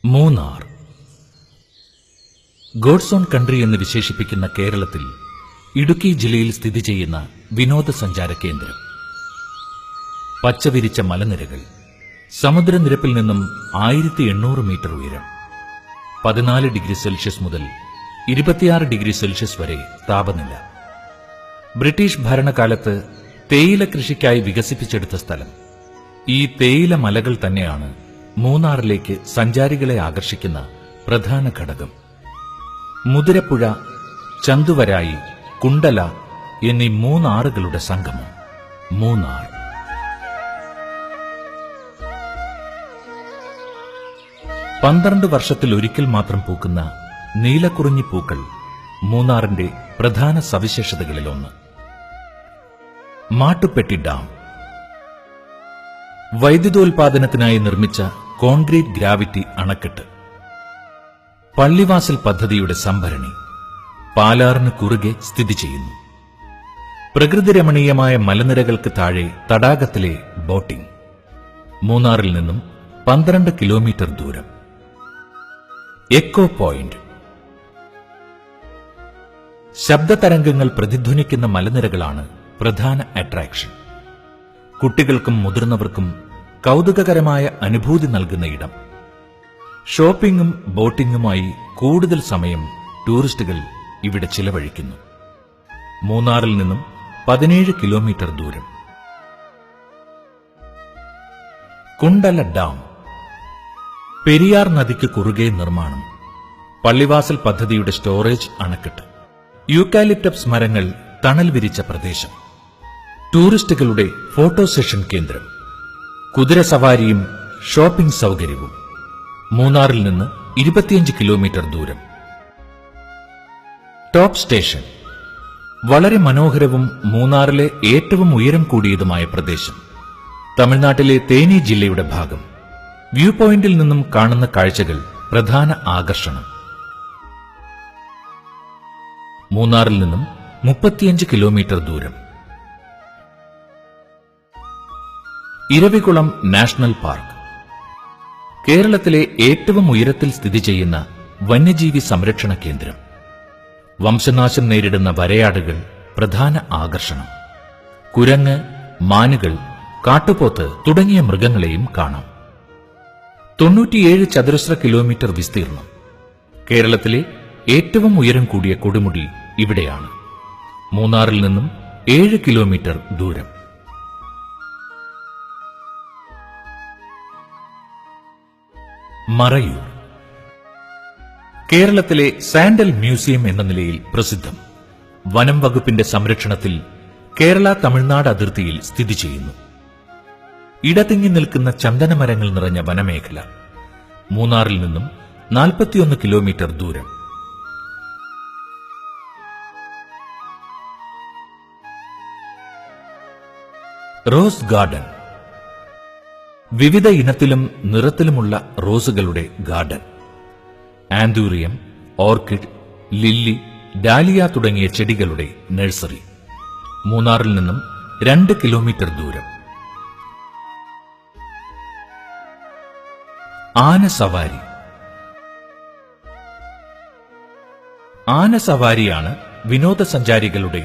Munnar God's own country എന്ന് വിശേഷിപ്പിക്കുന്ന കേരളത്തിൽ ഇടുക്കി ജില്ലയിൽ സ്ഥിതി ചെയ്യുന്ന വിനോദസഞ്ചാര കേന്ദ്രം. പച്ചവിരിച്ച മലനിരകൾ, സമുദ്രനിരപ്പിൽ നിന്നും 1800 മീറ്റർ ഉയരം, 14 ഡിഗ്രി സെൽഷ്യസ് മുതൽ 26 ഡിഗ്രി സെൽഷ്യസ് വരെ താപനില. ബ്രിട്ടീഷ് ഭരണകാലത്ത് തേയില കൃഷിക്കായി വികസിപ്പിച്ചെടുത്ത സ്ഥലം. ഈ തേയില മലകൾ തന്നെയാണ് മൂന്നാറിലേക്ക് സഞ്ചാരികളെ ആകർഷിക്കുന്ന പ്രധാന ഘടകം. മുതിരപ്പുഴ, ചന്തുവരായി, കുണ്ടല എന്നീ 3 ആറുകളുടെ സംഗമം മൂന്നാർ. പന്ത്രണ്ട് വർഷത്തിലൊരിക്കൽ മാത്രം പൂക്കുന്ന നീലക്കുറിഞ്ഞി പൂക്കൾ മൂന്നാറിന്റെ പ്രധാന സവിശേഷതകളിലൊന്ന്. മാട്ടുപ്പെട്ടി ഡാം വൈദ്യുതോൽപാദനത്തിനായി നിർമ്മിച്ച കോൺക്രീറ്റ് ഗ്രാവിറ്റി അണക്കെട്ട്. പള്ളിവാസൽ പദ്ധതിയുടെ സംഭരണി പാലാറിന് കുറുകെ സ്ഥിതി ചെയ്യുന്നു. പ്രകൃതിരമണീയമായ മലനിരകൾക്ക് താഴെ തടാകത്തിലെ ബോട്ടിംഗ്. മൂന്നാറിൽ നിന്നും 12 കിലോമീറ്റർ ദൂരം. Echo point. ശബ്ദതരംഗങ്ങൾ പ്രതിധ്വനിക്കുന്ന മലനിരകളാണ് പ്രധാന അട്രാക്ഷൻ. കുട്ടികൾക്കും മുതിർന്നവർക്കും കൗതുകകരമായ അനുഭൂതി നൽകുന്ന ഇടം. ഷോപ്പിംഗും ബോട്ടിംഗുമായി കൂടുതൽ സമയം ടൂറിസ്റ്റുകൾ ഇവിടെ ചിലവഴിക്കുന്നു. മൂന്നാറിൽ നിന്നും 17 കിലോമീറ്റർ ദൂരം. കുണ്ടല ഡാം. പെരിയാർ നദിക്ക് കുറുകെ നിർമ്മാണം. പള്ളിവാസൽ പദ്ധതിയുടെ സ്റ്റോറേജ് അണക്കെട്ട്. യൂക്കാലിപ്റ്റസ് മരങ്ങൾ തണൽ വിരിച്ച പ്രദേശം. ടൂറിസ്റ്റുകളുടെ ഫോട്ടോ സെഷൻ കേന്ദ്രം. കുതിരസവാരിയും ഷോപ്പിംഗ് സൗകര്യവും. മൂന്നാറിൽ നിന്ന് 25 കിലോമീറ്റർ ദൂരം. Top station. വളരെ മനോഹരവും മൂന്നാറിലെ ഏറ്റവും ഉയരം കൂടിയതുമായ പ്രദേശം. തമിഴ്നാട്ടിലെ തേനി ജില്ലയുടെ ഭാഗം. വ്യൂ പോയിന്റിൽ നിന്നും കാണുന്ന കാഴ്ചകൾ പ്രധാന ആകർഷണം. മൂന്നാറിൽ നിന്നും 35 കിലോമീറ്റർ ദൂരം. Eravikulam national park. കേരളത്തിലെ ഏറ്റവും ഉയരത്തിൽ സ്ഥിതി ചെയ്യുന്ന വന്യജീവി സംരക്ഷണ കേന്ദ്രം. വംശനാശം നേരിടുന്ന വരയാടുകൾ പ്രധാന ആകർഷണം. കുരങ്ങ്, മാനുകൾ, കാട്ടുപോത്ത് തുടങ്ങിയ മൃഗങ്ങളെയും കാണാം. 97 ചതുരശ്ര കിലോമീറ്റർ വിസ്തീർണം. കേരളത്തിലെ ഏറ്റവും ഉയരം കൂടിയ കൊടുമുടി ഇവിടെയാണ്. മൂന്നാറിൽ നിന്നും 7 കിലോമീറ്റർ ദൂരം. മറയൂർ. കേരളത്തിലെ സാൻഡൽ മ്യൂസിയം എന്ന നിലയിൽ പ്രസിദ്ധം. വനം വകുപ്പിന്റെ സംരക്ഷണത്തിൽ കേരള തമിഴ്നാട് അതിർത്തിയിൽ സ്ഥിതി ചെയ്യുന്നു. ഇടതിങ്ങി നിൽക്കുന്ന ചന്ദനമരങ്ങൾ നിറഞ്ഞ വനമേഖല. മൂന്നാറിൽ നിന്നും 41 കിലോമീറ്റർ ദൂരം. Rose garden. വിവിധ ഇനത്തിലും നിറത്തിലുമുള്ള റോസുകളുടെ garden. Anthurium, orchid, lily, dahlia തുടങ്ങിയ ചെടികളുടെ നഴ്സറി. മൂന്നാറിൽ നിന്നും 2 കിലോമീറ്റർ ദൂരം. ആന സവാരി. ആന സവാരിയാണ് വിനോദസഞ്ചാരികളുടെ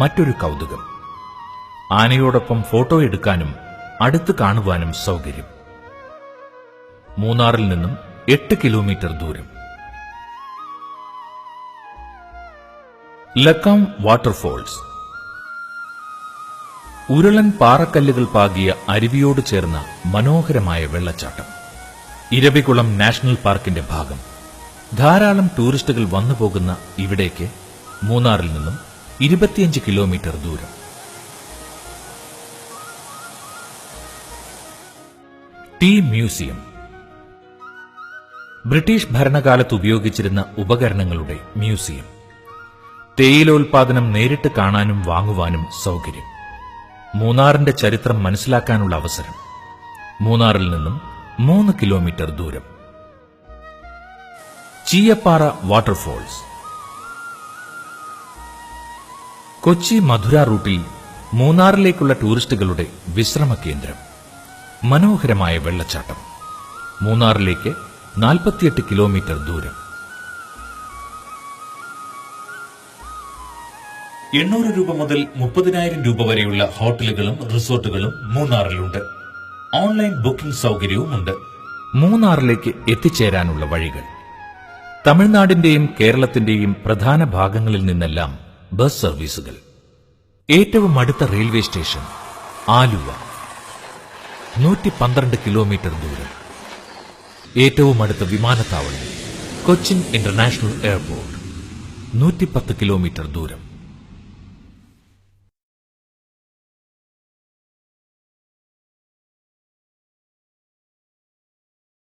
മറ്റൊരു കൗതുകം. ആനയോടൊപ്പം ഫോട്ടോ എടുക്കാനും അടുത്ത് കാണുവാനും സൗകര്യം. മൂന്നാറിൽ നിന്നും 8 കിലോമീറ്റർ ദൂരം. ലക്കാം വാട്ടർഫോൾസ്. ഉരുളൻ പാറക്കല്ലുകൾ പാകിയ അരുവിയോട് ചേർന്ന മനോഹരമായ വെള്ളച്ചാട്ടം. ഇരവികുളം നാഷണൽ പാർക്കിന്റെ ഭാഗം. ധാരാളം ടൂറിസ്റ്റുകൾ വന്നുപോകുന്ന ഇവിടേക്ക് മൂന്നാറിൽ നിന്നും 25 കിലോമീറ്റർ ദൂരം. Tea museum. ബ്രിട്ടീഷ് ഭരണകാലത്ത് ഉപയോഗിച്ചിരുന്ന ഉപകരണങ്ങളുടെ മ്യൂസിയം. തേയിലോൽപാദനം നേരിട്ട് കാണാനും വാങ്ങുവാനും സൗകര്യം. മൂന്നാറിന്റെ ചരിത്രം മനസ്സിലാക്കാനുള്ള അവസരം. മൂന്നാറിൽ നിന്നും 3 കിലോമീറ്റർ ദൂരം. ചീയപ്പാറ വാട്ടർഫോൾസ്. കൊച്ചി മധുര റൂട്ടിൽ മൂന്നാറിലേക്കുള്ള ടൂറിസ്റ്റുകളുടെ വിശ്രമ കേന്ദ്രം. മനോഹരമായ വെള്ളച്ചാട്ടം. മൂന്നാറിലേക്ക് 48 കിലോമീറ്റർ ദൂരം. 800 രൂപ മുതൽ 30,000 രൂപ വരെയുള്ള ഹോട്ടലുകളും റിസോർട്ടുകളും മൂന്നാറിലുണ്ട്. Online booking സൗകര്യവുമുണ്ട്. മൂന്നാറിലേക്ക് എത്തിച്ചേരാനുള്ള വഴികൾ: തമിഴ്നാടിന്റെയും കേരളത്തിന്റെയും പ്രധാന ഭാഗങ്ങളിൽ നിന്നെല്ലാം ബസ് സർവീസുകൾ. ഏറ്റവും അടുത്ത റെയിൽവേ സ്റ്റേഷൻ ആലുവ, 112 കിലോമീറ്റർ ദൂരം. ഏറ്റവും അടുത്ത വിമാനത്താവളം കൊച്ചിൻ ഇന്റർനാഷണൽ എയർപോർട്ട്, 110 കിലോമീറ്റർ ദൂരം.